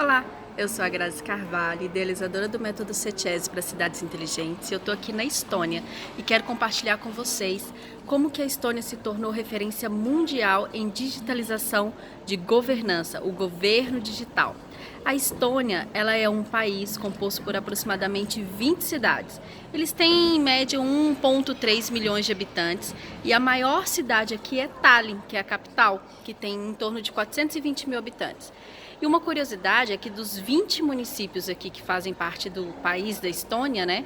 Olá, eu sou a Grazi Carvalho, idealizadora do método CETESE para cidades inteligentes. Eu estou aqui na Estônia e quero compartilhar com vocês como que a Estônia se tornou referência mundial em digitalização de governança, o governo digital. A Estônia, ela é um país composto por aproximadamente 20 cidades. Eles têm em média 1,3 milhões de habitantes e a maior cidade aqui é Tallinn, que é a capital, que tem em torno de 420 mil habitantes. E uma curiosidade é que dos 20 municípios aqui que fazem parte do país da Estônia, né,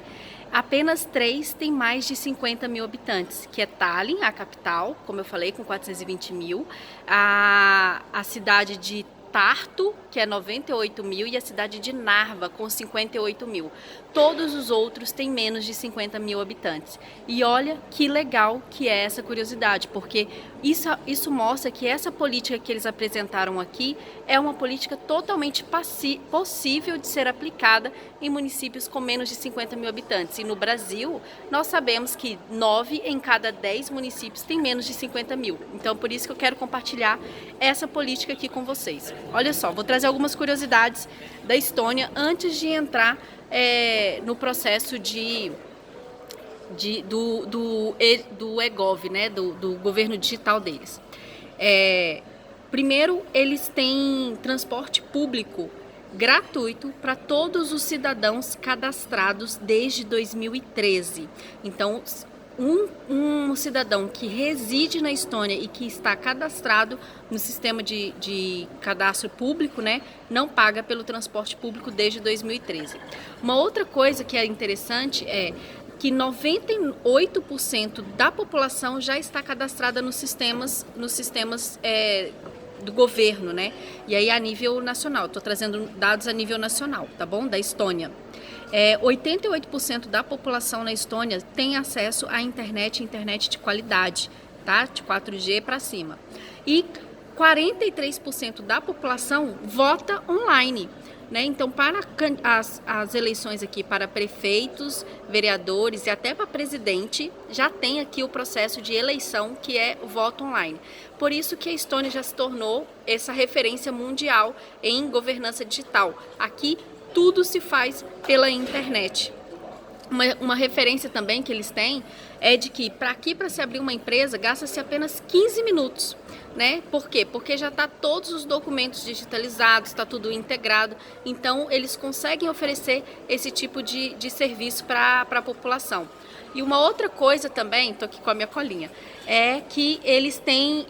apenas 3 têm mais de 50 mil habitantes, que é Tallinn, a capital, como eu falei, com 420 mil, a cidade de Tartu, que é 98 mil, e a cidade de Narva, com 58 mil. Todos os outros têm menos de 50 mil habitantes. E olha que legal que é essa curiosidade, porque isso mostra que essa política que eles apresentaram aqui é uma política totalmente possível de ser aplicada em municípios com menos de 50 mil habitantes. E no Brasil, nós sabemos que 9 em cada 10 municípios têm menos de 50 mil. Então, por isso que eu quero compartilhar essa política aqui com vocês. Olha só, vou trazer algumas curiosidades da Estônia antes de entrar no processo do eGov, né, do governo digital deles. Primeiro, eles têm transporte público gratuito para todos os cidadãos cadastrados desde 2013. Então, um cidadão que reside na Estônia e que está cadastrado no sistema de cadastro público, né, não paga pelo transporte público desde 2013. Uma outra coisa que é interessante é que 98% da população já está cadastrada nos sistemas do governo, né? E aí a nível nacional, estou trazendo dados a nível nacional, tá bom? Da Estônia. 88% da população na Estônia tem acesso à internet de qualidade, tá? De 4G para cima. E 43% da população vota online. Né? Então, para as eleições aqui para prefeitos, vereadores e até para presidente, já tem aqui o processo de eleição, que é o voto online. Por isso que a Estônia já se tornou essa referência mundial em governança digital. Aqui tudo se faz pela internet. Uma referência também que eles têm é de que para se abrir uma empresa gasta-se apenas 15 minutos, né? Por quê? Porque já está todos os documentos digitalizados, está tudo integrado, então eles conseguem oferecer esse tipo de serviço para a população. E uma outra coisa também, estou aqui com a minha colinha, é que eles têm,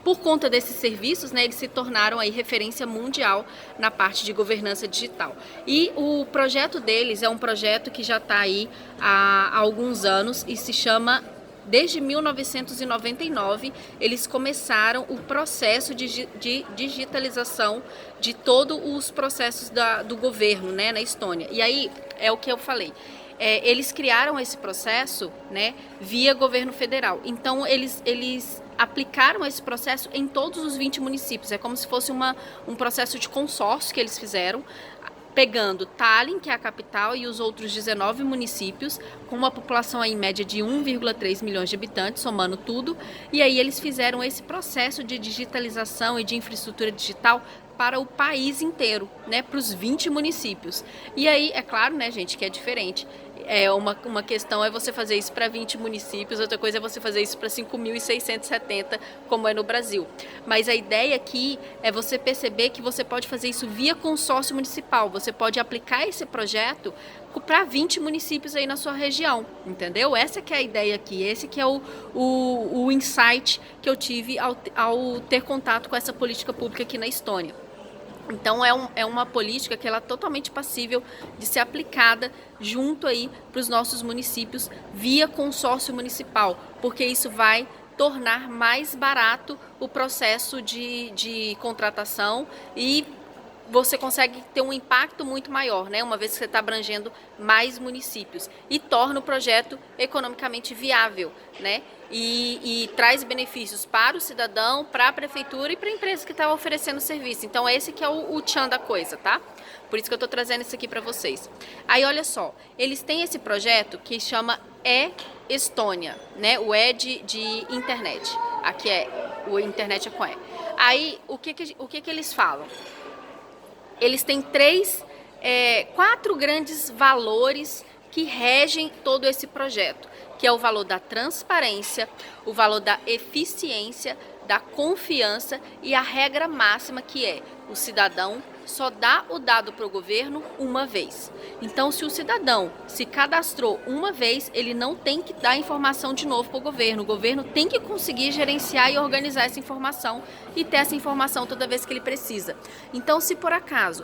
por conta desses serviços, né, eles se tornaram aí referência mundial na parte de governança digital. E o projeto deles é um projeto que já está aí há alguns anos e se chama... Desde 1999, eles começaram o processo de digitalização de todos os processos do governo, né, na Estônia. E aí, é o que eu falei, eles criaram esse processo, né, via governo federal. Então, eles aplicaram esse processo em todos os 20 municípios. É como se fosse um processo de consórcio que eles fizeram, pegando Tallinn, que é a capital, e os outros 19 municípios, com uma população aí, em média de 1,3 milhões de habitantes, somando tudo, e aí eles fizeram esse processo de digitalização e de infraestrutura digital para o país inteiro, né, para os 20 municípios. E aí, é claro, né, gente, que é diferente. Uma questão é você fazer isso para 20 municípios, outra coisa é você fazer isso para 5.670, como é no Brasil. Mas a ideia aqui é você perceber que você pode fazer isso via consórcio municipal. Você pode aplicar esse projeto para 20 municípios aí na sua região, entendeu? Essa que é a ideia aqui, esse que é o insight que eu tive ao ter contato com essa política pública aqui na Estônia. Então é uma política que ela é totalmente passível de ser aplicada junto aí para os nossos municípios via consórcio municipal, porque isso vai tornar mais barato o processo de contratação e você consegue ter um impacto muito maior, né? Uma vez que você está abrangendo mais municípios e torna o projeto economicamente viável, né? E traz benefícios para o cidadão, para a prefeitura e para a empresa que está oferecendo serviço. Então esse que é o tchan da coisa, tá? Por isso que eu estou trazendo isso aqui para vocês. Aí olha só, eles têm esse projeto que chama E-Estônia, né? O E de internet. Aqui o internet é com E. Aí o que eles falam? eles têm quatro grandes valores que regem todo esse projeto, que é o valor da transparência, o valor da eficiência, da confiança e a regra máxima, que é o cidadão só dá o dado para o governo uma vez. Então, se o cidadão se cadastrou uma vez, ele não tem que dar informação de novo para o governo tem que conseguir gerenciar e organizar essa informação e ter essa informação toda vez que ele precisa. Então, se por acaso,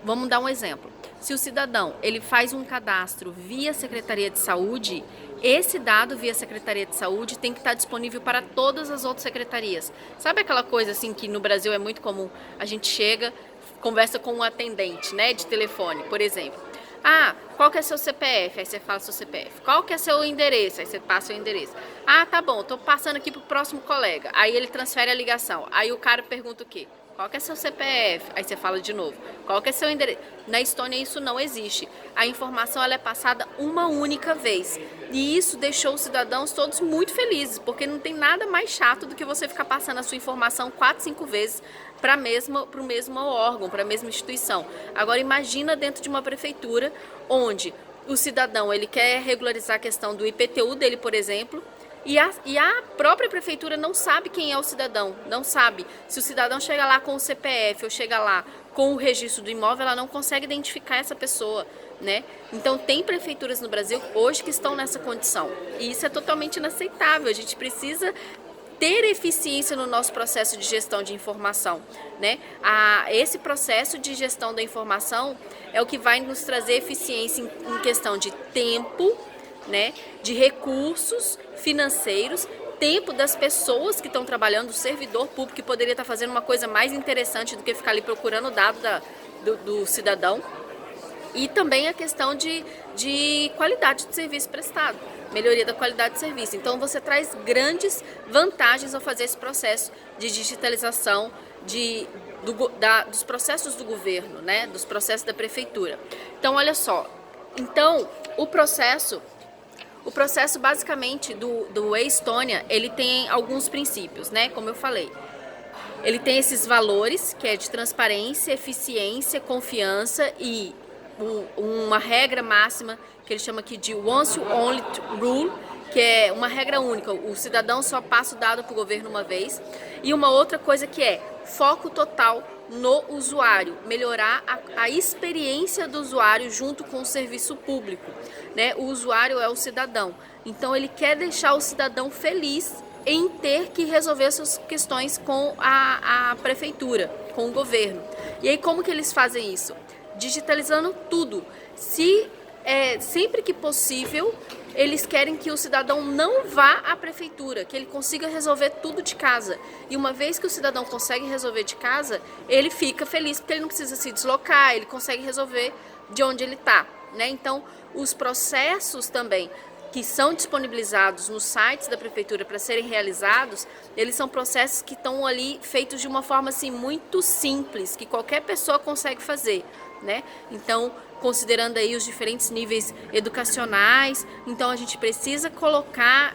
vamos dar um exemplo, se o cidadão ele faz um cadastro via Secretaria de Saúde, esse dado via Secretaria de Saúde tem que estar disponível para todas as outras secretarias. Sabe aquela coisa assim que no Brasil é muito comum? A gente chega, conversa com um atendente, né, de telefone, por exemplo. Ah, qual que é seu CPF? Aí você fala seu CPF. Qual que é seu endereço? Aí você passa o endereço. Ah, tá bom, tô passando aqui pro próximo colega. Aí ele transfere a ligação. Aí o cara pergunta o quê? Qual que é seu CPF? Aí você fala de novo. Qual que é seu endereço? Na Estônia isso não existe. A informação ela é passada uma única vez. E isso deixou os cidadãos todos muito felizes, porque não tem nada mais chato do que você ficar passando a sua informação 4, 5 vezes para o mesmo órgão, para a mesma instituição. Agora imagina dentro de uma prefeitura onde o cidadão ele quer regularizar a questão do IPTU dele, por exemplo, e a própria prefeitura não sabe quem é o cidadão, não sabe. Se o cidadão chega lá com o CPF ou chega lá com o registro do imóvel, ela não consegue identificar essa pessoa, né? Então tem prefeituras no Brasil hoje que estão nessa condição. E isso é totalmente inaceitável. A gente precisa ter eficiência no nosso processo de gestão de informação, né? Esse processo de gestão da informação é o que vai nos trazer eficiência em questão de tempo, né? De recursos financeiros, tempo das pessoas que estão trabalhando, o servidor público que poderia estar fazendo uma coisa mais interessante do que ficar ali procurando o dado do cidadão. E também a questão de qualidade de serviço prestado, melhoria da qualidade de serviço. Então você traz grandes vantagens ao fazer esse processo de digitalização dos processos do governo, né? Dos processos da prefeitura. Então olha só, então o processo basicamente do e-Estônia, ele tem alguns princípios, né? Como eu falei. Ele tem esses valores, que é de transparência, eficiência, confiança e uma regra máxima, que ele chama aqui de Once Only Rule, que é uma regra única, o cidadão só passa o dado para o governo uma vez. E uma outra coisa que é foco total no usuário, melhorar a experiência do usuário junto com o serviço público, né? O usuário é o cidadão, então ele quer deixar o cidadão feliz em ter que resolver suas questões com a prefeitura, com o governo. E aí como que eles fazem isso? Digitalizando tudo. Sempre que possível, eles querem que o cidadão não vá à prefeitura, que ele consiga resolver tudo de casa. E uma vez que o cidadão consegue resolver de casa, ele fica feliz porque ele não precisa se deslocar, ele consegue resolver de onde ele está, né? Então, os processos também que são disponibilizados nos sites da prefeitura para serem realizados, eles são processos que estão ali feitos de uma forma assim muito simples, que qualquer pessoa consegue fazer, né? Então, considerando aí os diferentes níveis educacionais, então a gente precisa colocar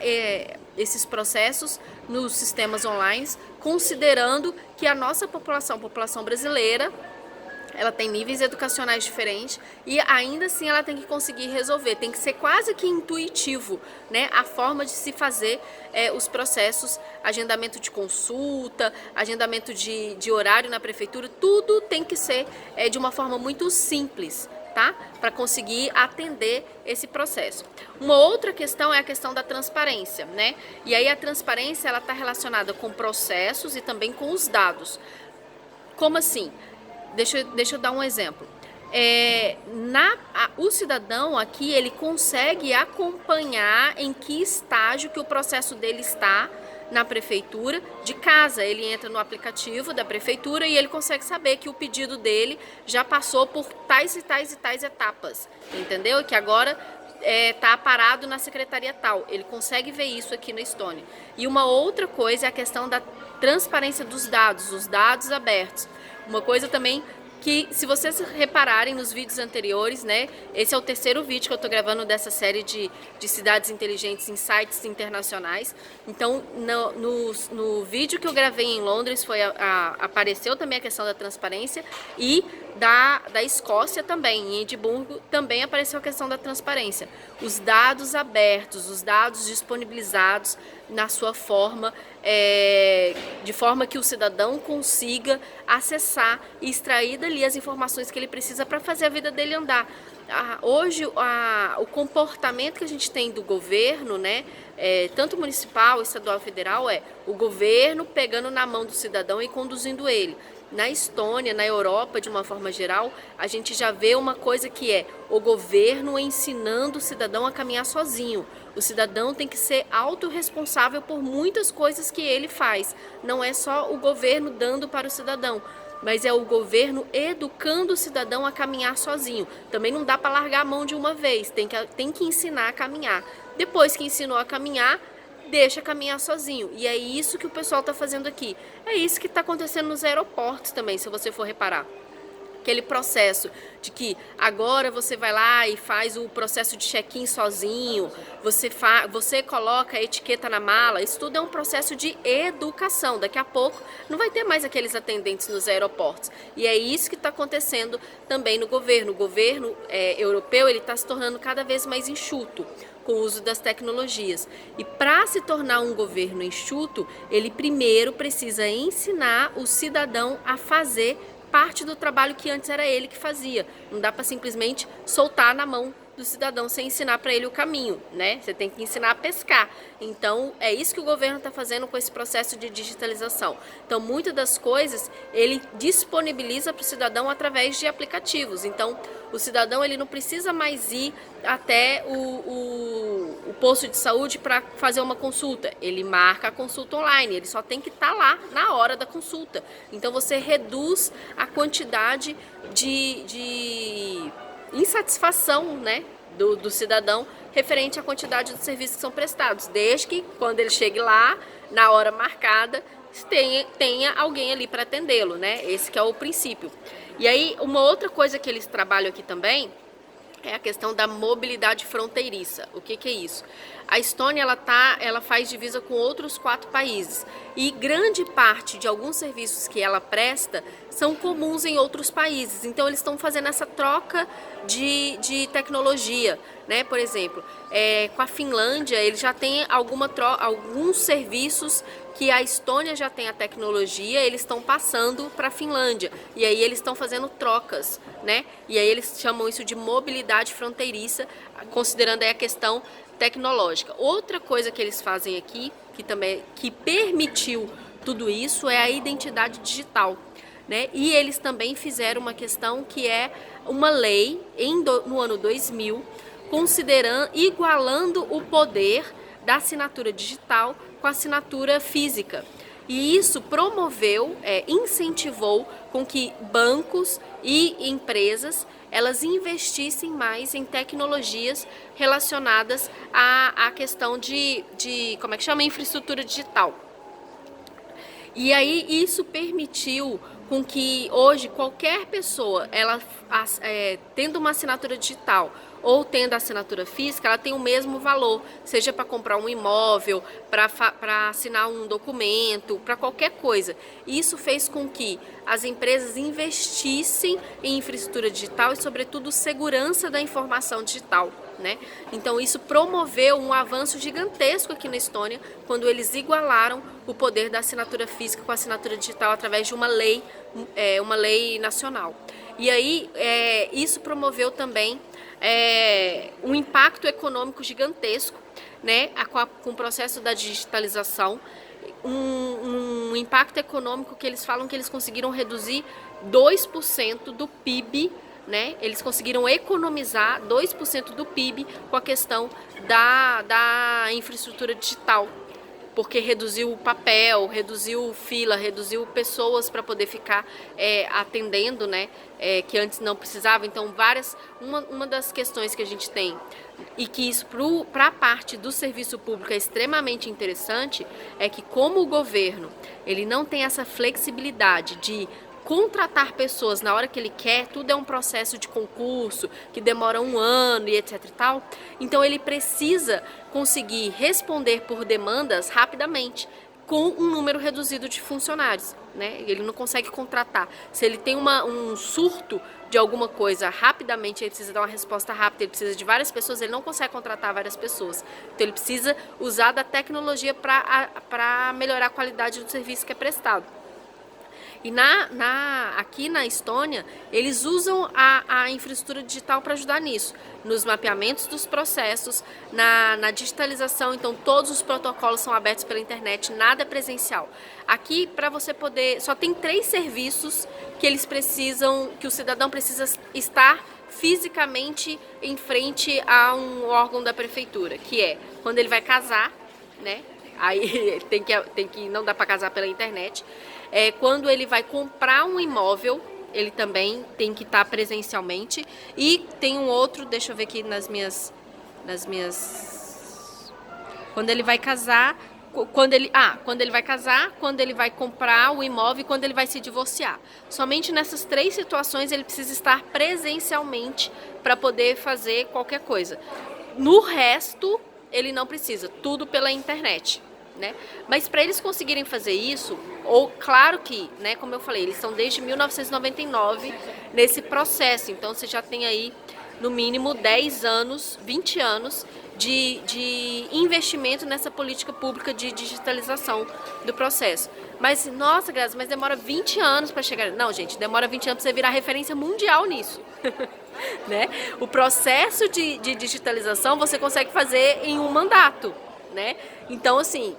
esses processos nos sistemas online, considerando que a nossa população brasileira, ela tem níveis educacionais diferentes e ainda assim ela tem que conseguir resolver, tem que ser quase que intuitivo, né? A forma de se fazer os processos, agendamento de consulta, agendamento de horário na prefeitura, tudo tem que ser de uma forma muito simples, tá? Para conseguir atender esse processo. Uma outra questão é a questão da transparência, né? E aí a transparência ela está relacionada com processos e também com os dados. Como assim? Deixa eu dar um exemplo. O cidadão aqui, ele consegue acompanhar em que estágio que o processo dele está na prefeitura de casa. Ele entra no aplicativo da prefeitura e ele consegue saber que o pedido dele já passou por tais e tais e tais etapas, entendeu? E que agora está parado na secretaria tal. Ele consegue ver isso aqui na Estônia. E uma outra coisa é a questão da transparência dos dados, os dados abertos. Uma coisa também que, se vocês repararem nos vídeos anteriores, né, esse é o terceiro vídeo que eu estou gravando dessa série de cidades inteligentes em sites internacionais. Então, no vídeo que eu gravei em Londres, apareceu também a questão da transparência e da Escócia também. Em Edimburgo também apareceu a questão da transparência. Os dados abertos, os dados disponibilizados na sua forma, de forma que o cidadão consiga acessar e extrair dali as informações que ele precisa para fazer a vida dele andar. Hoje, o comportamento que a gente tem do governo, né, tanto municipal, estadual, federal, o governo pegando na mão do cidadão e conduzindo ele. Na Estônia, na Europa, de uma forma geral, a gente já vê uma coisa que é o governo ensinando o cidadão a caminhar sozinho. O cidadão tem que ser autorresponsável por muitas coisas que ele faz. Não é só o governo dando para o cidadão, mas é o governo educando o cidadão a caminhar sozinho. Também não dá para largar a mão de uma vez, tem que ensinar a caminhar. Depois que ensinou a caminhar, deixa caminhar sozinho. E é isso que o pessoal está fazendo aqui. É isso que está acontecendo nos aeroportos também, se você for reparar. Aquele processo de que agora você vai lá e faz o processo de check-in sozinho, você coloca a etiqueta na mala, isso tudo é um processo de educação. Daqui a pouco não vai ter mais aqueles atendentes nos aeroportos. E é isso que está acontecendo também no governo. O governo europeu está se tornando cada vez mais enxuto com o uso das tecnologias. E para se tornar um governo enxuto, ele primeiro precisa ensinar o cidadão a fazer parte do trabalho que antes era ele que fazia. Não dá para simplesmente soltar na mão do cidadão sem ensinar para ele o caminho, né? Você tem que ensinar a pescar. Então, é isso que o governo está fazendo com esse processo de digitalização. Então, muitas das coisas ele disponibiliza para o cidadão através de aplicativos. Então, o cidadão ele não precisa mais ir até o posto de saúde para fazer uma consulta. Ele marca a consulta online, ele só tem que estar lá na hora da consulta. Então, você reduz a quantidade de insatisfação, né, do cidadão referente à quantidade de serviços que são prestados, desde que quando ele chegue lá, na hora marcada, tenha alguém ali para atendê-lo, né? Esse que é o princípio. E aí, uma outra coisa que eles trabalham aqui também é a questão da mobilidade fronteiriça. O que é isso? A Estônia ela faz divisa com outros 4 países e grande parte de alguns serviços que ela presta são comuns em outros países. Então eles estão fazendo essa troca de tecnologia, né? Por exemplo, com a Finlândia ele já tem alguns serviços que a Estônia já tem a tecnologia, eles estão passando para a Finlândia e aí eles estão fazendo trocas, né? E aí eles chamam isso de mobilidade fronteiriça, considerando aí a questão tecnológica. Outra coisa que eles fazem aqui, que permitiu tudo isso, é a identidade digital, né? E eles também fizeram uma questão que é uma lei no ano 2000, igualando o poder da assinatura digital com a assinatura física. E isso promoveu, incentivou com que bancos e empresas elas investissem mais em tecnologias relacionadas à questão de como é que chama? Infraestrutura digital. E aí isso permitiu com que hoje qualquer pessoa, tendo uma assinatura digital ou tendo a assinatura física, ela tem o mesmo valor, seja para comprar um imóvel, para assinar um documento, para qualquer coisa. Isso fez com que as empresas investissem em infraestrutura digital e, sobretudo, segurança da informação digital, né? Então isso promoveu um avanço gigantesco aqui na Estônia, quando eles igualaram o poder da assinatura física com a assinatura digital através de uma lei nacional. E aí isso promoveu também um impacto econômico gigantesco, né, com o processo da digitalização, um impacto econômico que eles falam que eles conseguiram reduzir 2% do PIB, né? Eles conseguiram economizar 2% do PIB com a questão da infraestrutura digital, porque reduziu o papel, reduziu fila, reduziu pessoas para poder ficar atendendo, né? Que antes não precisava. Então, uma das questões que a gente tem, e que isso para a parte do serviço público é extremamente interessante, é que como o governo ele não tem essa flexibilidade de contratar pessoas na hora que ele quer, tudo é um processo de concurso que demora 1 ano e etc e tal, então ele precisa conseguir responder por demandas rapidamente. com um número reduzido de funcionários, né? Ele não consegue contratar. Se ele tem um surto de alguma coisa rapidamente, ele precisa dar uma resposta rápida, ele precisa de várias pessoas, ele não consegue contratar várias pessoas. Então ele precisa usar da tecnologia para melhorar a qualidade do serviço que é prestado. E aqui na Estônia, eles usam a infraestrutura digital para ajudar nisso, nos mapeamentos dos processos, na digitalização. Então todos os protocolos são abertos pela internet, nada é presencial. Aqui, para você poder, só tem 3 serviços que eles precisam, que o cidadão precisa estar fisicamente em frente a um órgão da prefeitura, que é quando ele vai casar, né? Aí tem que não dá para casar pela internet. Quando ele vai comprar um imóvel, ele também tem que estar presencialmente. E tem um outro, deixa eu ver aqui nas minhas quando ele vai casar, quando ele vai casar, quando ele vai comprar o imóvel e quando ele vai se divorciar. Somente nessas 3 situações ele precisa estar presencialmente para poder fazer qualquer coisa. No resto, ele não precisa, tudo pela internet, né? Mas para eles conseguirem fazer isso, ou claro que, né, como eu falei, eles estão desde 1999 nesse processo, então você já tem aí no mínimo 10 anos, 20 anos de investimento nessa política pública de digitalização do processo. Mas, nossa, Graça, mas demora 20 anos para chegar. Não, gente, demora 20 anos para você virar referência mundial nisso. Né? O processo de digitalização você consegue fazer em um mandato, né? Então, assim,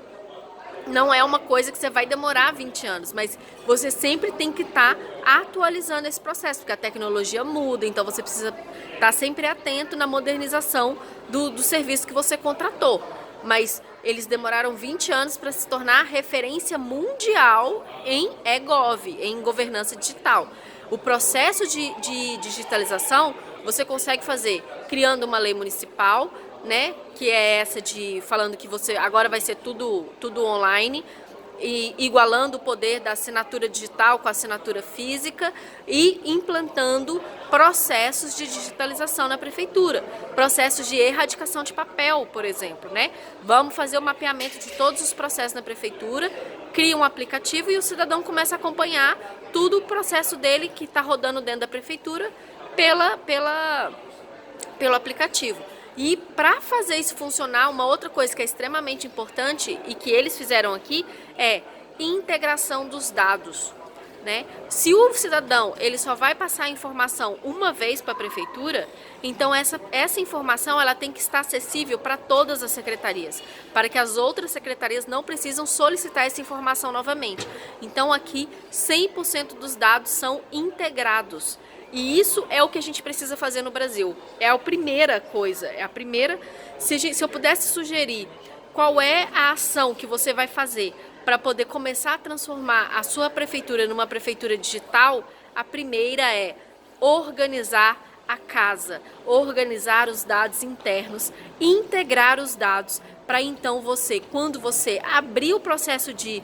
não é uma coisa que você vai demorar 20 anos, mas você sempre tem que estar atualizando esse processo, porque a tecnologia muda, então você precisa estar sempre atento na modernização do serviço que você contratou. Mas eles demoraram 20 anos para se tornar referência mundial em eGov, em governança digital. O processo de digitalização você consegue fazer criando uma lei municipal, né, que é essa de falando que você agora vai ser tudo online, e igualando o poder da assinatura digital com a assinatura física e implantando processos de digitalização na prefeitura, processos de erradicação de papel, por exemplo, né? Vamos fazer o mapeamento de todos os processos na prefeitura, cria um aplicativo e o cidadão começa a acompanhar tudo o processo dele que está rodando dentro da prefeitura pelo aplicativo. E para fazer isso funcionar, uma outra coisa que é extremamente importante e que eles fizeram aqui é integração dos dados, né? Se o cidadão ele só vai passar a informação uma vez para a prefeitura, então essa informação ela tem que estar acessível para todas as secretarias, para que as outras secretarias não precisam solicitar essa informação novamente. Então aqui 100% dos dados são integrados. E isso é o que a gente precisa fazer no Brasil. É a primeira coisa, é a primeira. Se eu pudesse sugerir qual é a ação que você vai fazer para poder começar a transformar a sua prefeitura numa prefeitura digital, a primeira é organizar a casa, organizar os dados internos, integrar os dados, para então você, quando você abrir o processo que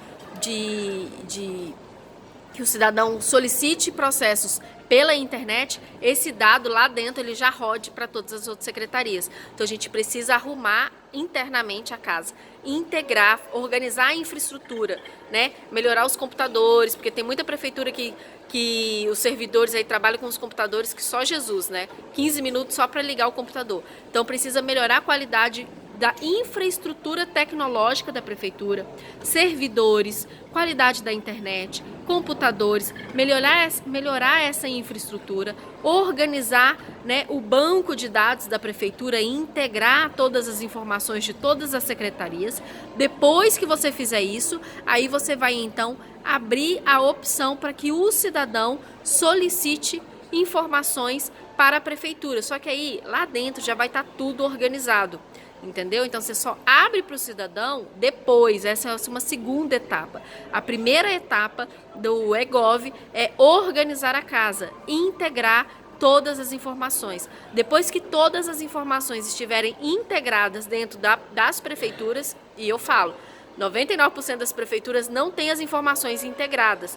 o cidadão solicite processos pela internet, esse dado lá dentro ele já rode para todas as outras secretarias. Então a gente precisa arrumar internamente a casa, integrar, organizar a infraestrutura, né? Melhorar os computadores, porque tem muita prefeitura que os servidores aí trabalham com os computadores que só Jesus, né? 15 minutos só para ligar o computador. Então precisa melhorar a qualidade da infraestrutura tecnológica da prefeitura, servidores, qualidade da internet, computadores, melhorar essa infraestrutura, organizar, né, o banco de dados da prefeitura e integrar todas as informações de todas as secretarias. Depois que você fizer isso, aí você vai então abrir a opção para que o cidadão solicite informações para a prefeitura. Só que aí lá dentro já vai estar tudo organizado. Entendeu? Então você só abre para o cidadão depois, essa é uma segunda etapa. A primeira etapa do eGov é organizar a casa, integrar todas as informações. Depois que todas as informações estiverem integradas dentro das prefeituras, e eu falo, 99% das prefeituras não têm as informações integradas.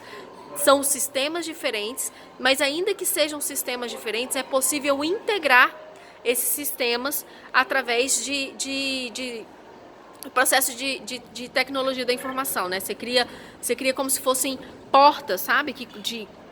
São sistemas diferentes, mas ainda que sejam sistemas diferentes, é possível integrar esses sistemas através de o processo de tecnologia da informação, né? Você cria como se fossem portas, sabe?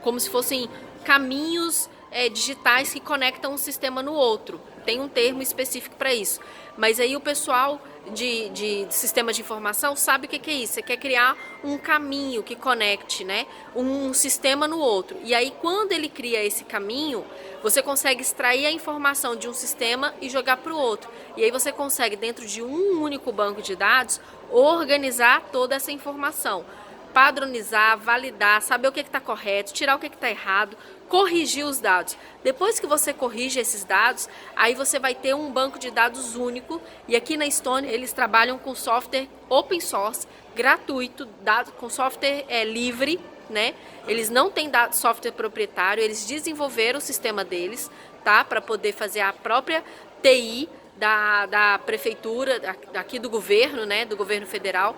Como se fossem caminhos digitais que conectam um sistema no outro. Tem um termo específico para isso. Mas aí o pessoal de sistema de informação sabe o que é isso. Você quer criar um caminho que conecte, né, um sistema no outro. E aí quando ele cria esse caminho, você consegue extrair a informação de um sistema e jogar para o outro. E aí você consegue, dentro de um único banco de dados, organizar toda essa informação. Padronizar, validar, saber o que está correto, tirar o que está errado, corrigir os dados. Depois que você corrige esses dados, aí você vai ter um banco de dados único. E aqui na Estônia eles trabalham com software open source, gratuito, com software livre, né? Eles não têm software proprietário, eles desenvolveram o sistema deles, tá? Para poder fazer a própria TI da prefeitura, aqui do governo, né? Do governo federal.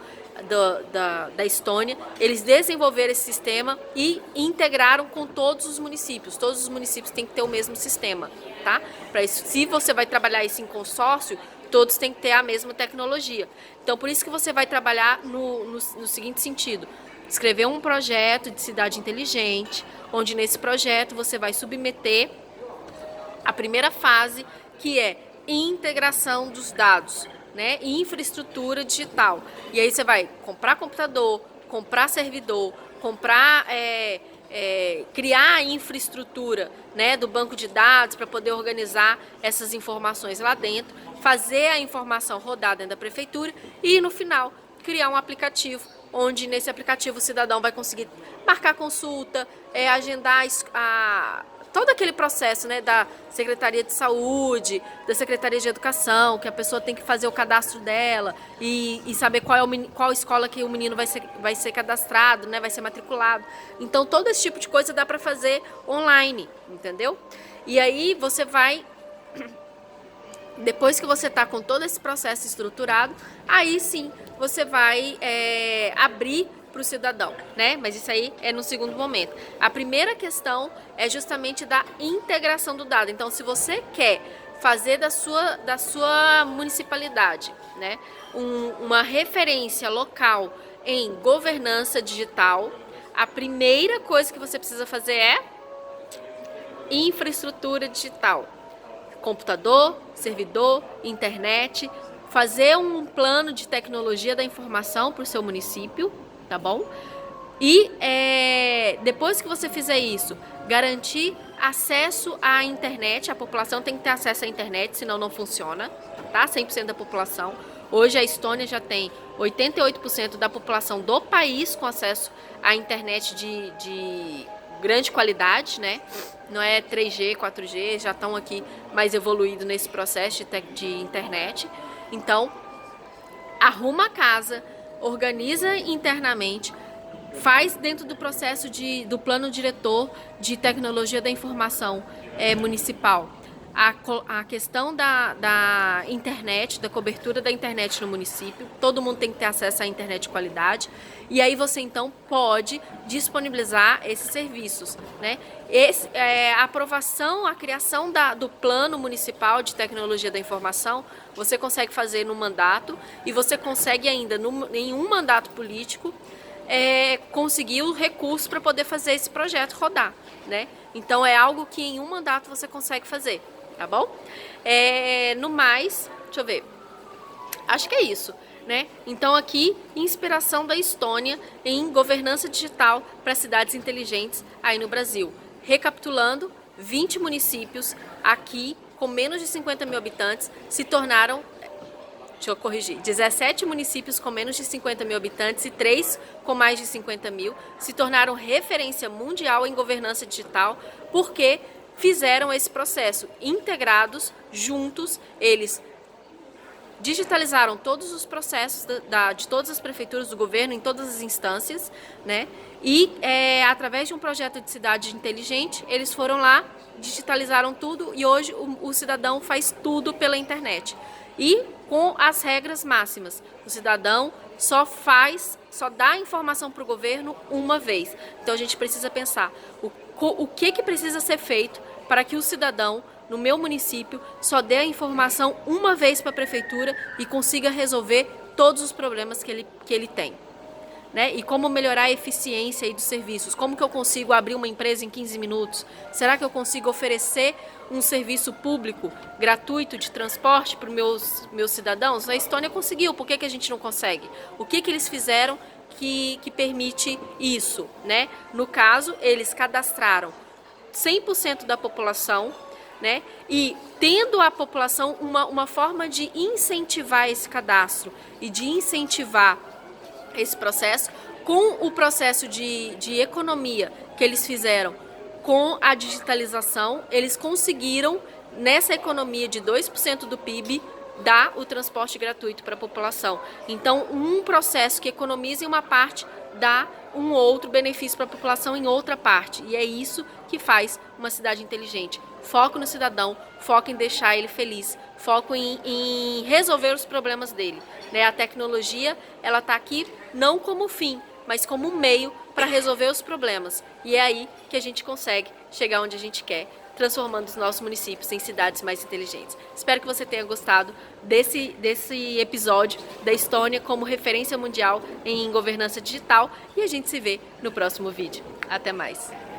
Da Estônia, eles desenvolveram esse sistema e integraram com todos os municípios. Todos os municípios têm que ter o mesmo sistema, tá? Para isso, se você vai trabalhar isso em consórcio, todos têm que ter a mesma tecnologia. Então, por isso que você vai trabalhar no seguinte sentido: escrever um projeto de cidade inteligente, onde nesse projeto você vai submeter a primeira fase, que é integração dos dados, né, e infraestrutura digital. E aí você vai comprar computador, comprar servidor, comprar, criar a infraestrutura, né, do banco de dados para poder organizar essas informações lá dentro, fazer a informação rodar dentro da prefeitura e no final criar um aplicativo, onde nesse aplicativo o cidadão vai conseguir marcar consulta, agendar todo aquele processo, né, da Secretaria de Saúde, da Secretaria de Educação, que a pessoa tem que fazer o cadastro dela e saber qual escola que o menino vai ser cadastrado, né, vai ser matriculado. Então, todo esse tipo de coisa dá para fazer online, entendeu? E aí você vai, depois que você está com todo esse processo estruturado, aí sim você vai abrir para o cidadão, né? Mas isso aí é no segundo momento. A primeira questão é justamente da integração do dado. Então, se você quer fazer da sua municipalidade, né, uma referência local em governança digital, a primeira coisa que você precisa fazer é infraestrutura digital. Computador, servidor, internet, fazer um plano de tecnologia da informação para o seu município, tá bom? E depois que você fizer isso, garantir acesso à internet. A população tem que ter acesso à internet, senão não funciona, tá? 100% da população. Hoje a Estônia já tem 88% da população do país com acesso à internet de grande qualidade, né? Não é 3G, 4G, já estão aqui mais evoluídos nesse processo de internet. Então, arruma a casa, organiza internamente, faz dentro do processo do plano diretor de tecnologia da informação municipal a questão da internet, da cobertura da internet no município. Todo mundo tem que ter acesso à internet de qualidade. E aí você então pode disponibilizar esses serviços, né? A aprovação, a criação do plano municipal de tecnologia da informação, você consegue fazer no mandato e você consegue ainda em um mandato político conseguir o recurso para poder fazer esse projeto rodar, né? Então é algo que em um mandato você consegue fazer, tá bom? No mais, deixa eu ver, acho que é isso, né? Então aqui, inspiração da Estônia em governança digital para cidades inteligentes aí no Brasil. Recapitulando, 20 municípios aqui com menos de 50 mil habitantes se tornaram, deixa eu corrigir, 17 municípios com menos de 50 mil habitantes e 3 com mais de 50 mil se tornaram referência mundial em governança digital porque fizeram esse processo integrados, juntos. Eles digitalizaram todos os processos de todas as prefeituras do governo, em todas as instâncias, né? E através de um projeto de cidade inteligente, eles foram lá, digitalizaram tudo e hoje o cidadão faz tudo pela internet. E com as regras máximas, o cidadão só dá informação para o governo uma vez. Então a gente precisa pensar o que precisa ser feito para que o cidadão no meu município só dê a informação uma vez para a prefeitura e consiga resolver todos os problemas que ele tem. Né? E como melhorar a eficiência aí dos serviços. Como que eu consigo abrir uma empresa em 15 minutos? Será que eu consigo oferecer um serviço público gratuito de transporte para os meus cidadãos? A Estônia conseguiu, por que a gente não consegue? O que eles fizeram que permite isso? Né? No caso, eles cadastraram 100% da população, né? E tendo a população uma forma de incentivar esse cadastro e de incentivar esse processo, com o processo de economia que eles fizeram com a digitalização, eles conseguiram, nessa economia de 2% do PIB, dar o transporte gratuito para a população. Então, um processo que economiza em uma parte, dá um outro benefício para a população em outra parte. E é isso que faz uma cidade inteligente. Foco no cidadão, foco em deixar ele feliz, foco em resolver os problemas dele. Né? A tecnologia, ela está aqui não como fim, mas como meio para resolver os problemas. E é aí que a gente consegue chegar onde a gente quer, transformando os nossos municípios em cidades mais inteligentes. Espero que você tenha gostado desse episódio da Estônia como referência mundial em governança digital e a gente se vê no próximo vídeo. Até mais!